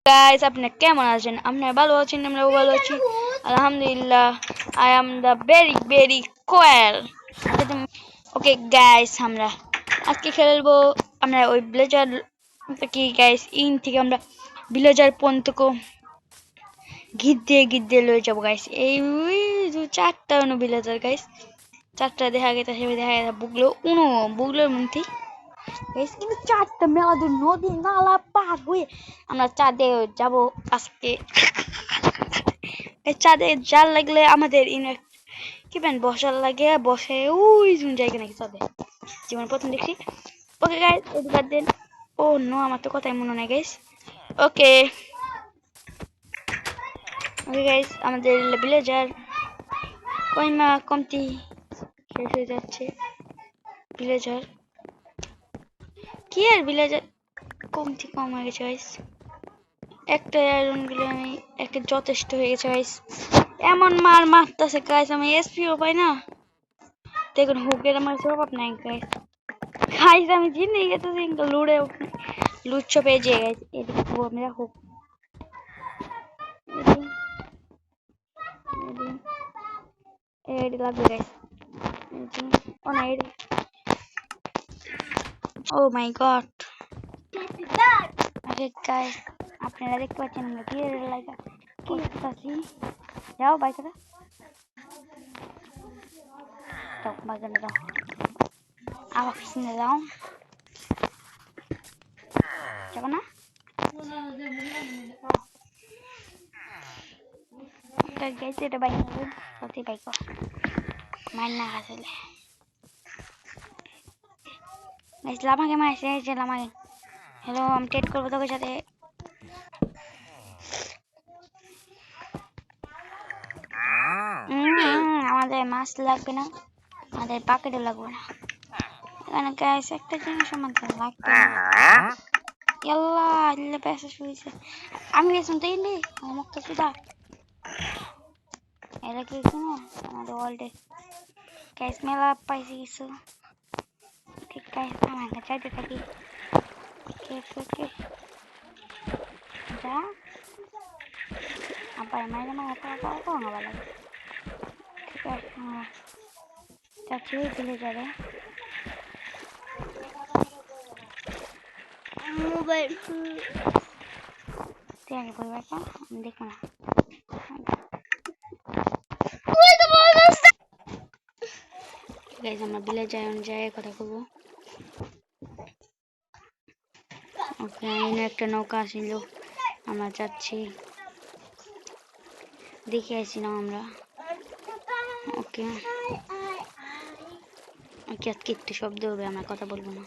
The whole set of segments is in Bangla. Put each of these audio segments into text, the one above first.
গাইস আপনারা কেমন আছেন? আপনারা ভালো আছেন? আমরাও ভালো আছি আলহামদুলিল্লাহ। I am the very Koel. Okay guys, আমরা আজকে খেলবো আমরা ওই ব্লেজার কি গাইস ইন থেকে আমরা ভিলেজার পর্যন্ত গিদ্দে লয়ে যাবো গাইস। এই চারটা ভিলেজার গাইস, চারটা দেখা গেছে, দেখা গেছে বুগলোর মধ্যে গাইস কিন্তু চারটা মেলাদের নদী নালা পার হয়ে আমরা চাঁদে যাব আজকে। চাঁদে জাল লাগলে আমাদের কি বসার লাগে, বসে ওই জায়গা নাকি চাঁদে জীবন প্রথম দেখি। ওকে গাইস এদিকে দেন। ও নো, আমার তো কথাই মনে নাই গাইস। ওকে ওকে গাইস, আমাদের ভিলেজার কইমা কমতি শেষ হয়ে যাচ্ছে। ভিলেজার কি আর ভিলেজার কমতি কম হয়ে গেছে গাইস। একটা আয়রন গুলো আমি একটা যথেষ্ট হয়ে গেছে গাইস। এমন মারতেছে গাইস, আমি এসপিও পাই না। দেখুন হুকের আমার স্বভাব নাই গাইস। গাইস আমি জিনে গেছি লুড়ে লুচ্ছ পেয়ে যে গাইস। এদিকে আমরা হুক এডি লাগবে গাইস। ও না এডি, ও মাই গড। ওকে গাইস আপনারা দেখতে পাচ্ছেন আমরা কি লাগা করতেছি। যাও বাইকে যাও, বাগানে যাও, আমার পিছনে যাও, যাবো না গাইছে। এটা বাইক সত্যি বাইক মার না আসলে গাইস। লামাকে মারছে যে লামাকে। হ্যালো, আমি টেট করবো তোকে সাথে। আমাদের মাছ লাগবে না, আমাদের পাকেটও লাগবে না। এখানে গাইস একটা জিনিস আমাদের লাগবে না। ইয়াল্লা ইল্লে পেশা শুইছে। আমি গেছিলাম তাই নে মুক্ত সুদা এরা কি শুনো আমাদের ওয়ার্ল্ডে গাইস মেলা পাইছি কিছু। ঠিক গাইস আমার কাছে চাইতে থাকি কে যা apa yang main sama apa nggak balik. Caci pilih jadi mobile tiang boleh apa mendek mana guys আমরা বিলে যাই অনুযায়ী কথা বলবো। ওকে এখানে একটা নৌকা আসিল, আমরা যাচ্ছি, দেখে আসছিলাম আমরা। ওকে ওকে আজকে একটু শব্দ হবে, আমরা কথা বলবো না।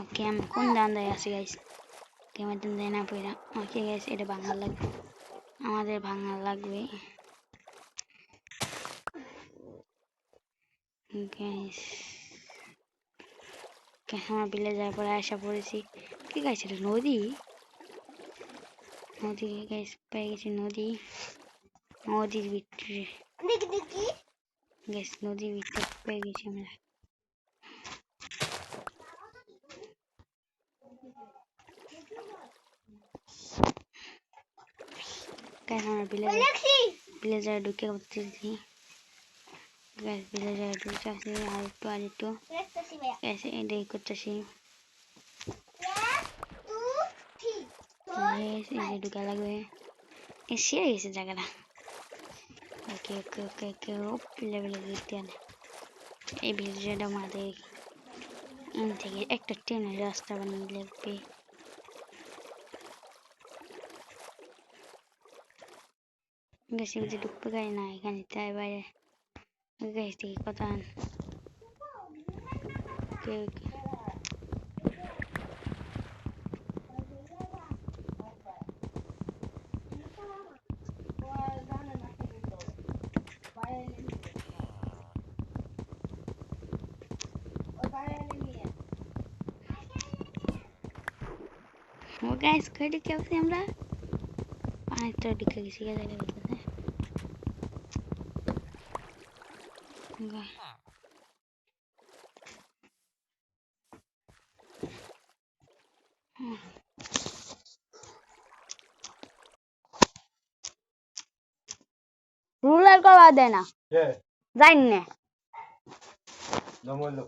ওকে আমি কোন দান্দায় আছি গাইস, কেমন দান্দায় না পড়া। ওকে গাইস এটা ভাঙার লাগবে, আমাদের ভাঙার লাগবে গাইস। আমরা বিলে যাওয়ার পরে আসা পড়েছি। কি গাইস এটা নদী গাইস, পেয়ে গেছি নদীর ভিতরে গাইস, নদীর ভিতরে পেয়ে গেছি আমরা। গাইস আমরা ভিলেজারে ঢুকে করতেছি গাইস, ভিলেজারে ঢুকতেছি আরেকটু গাইস এটাই করতেছি গাইস। এই যে ঢুকা লাগবে, এসে গেছে জায়গাটা। ওকে ওকে ওকে ওকে লেভেলে দিতে আনে এই ভিলেজারটা আমাদের থেকে একটা ট্রেনের রাস্তা বানিয়ে লাগবে। গাইস এমনি ঢুকতে গাই না এখানে, তাই বাইরে গাইস থেকে কথা ওকে ওকে ও গাইস কইতে কেমন আমরা পানিটা ঢুকে গেছি গাইস। রুলার কলা দেয় না কে জানি না দমইলো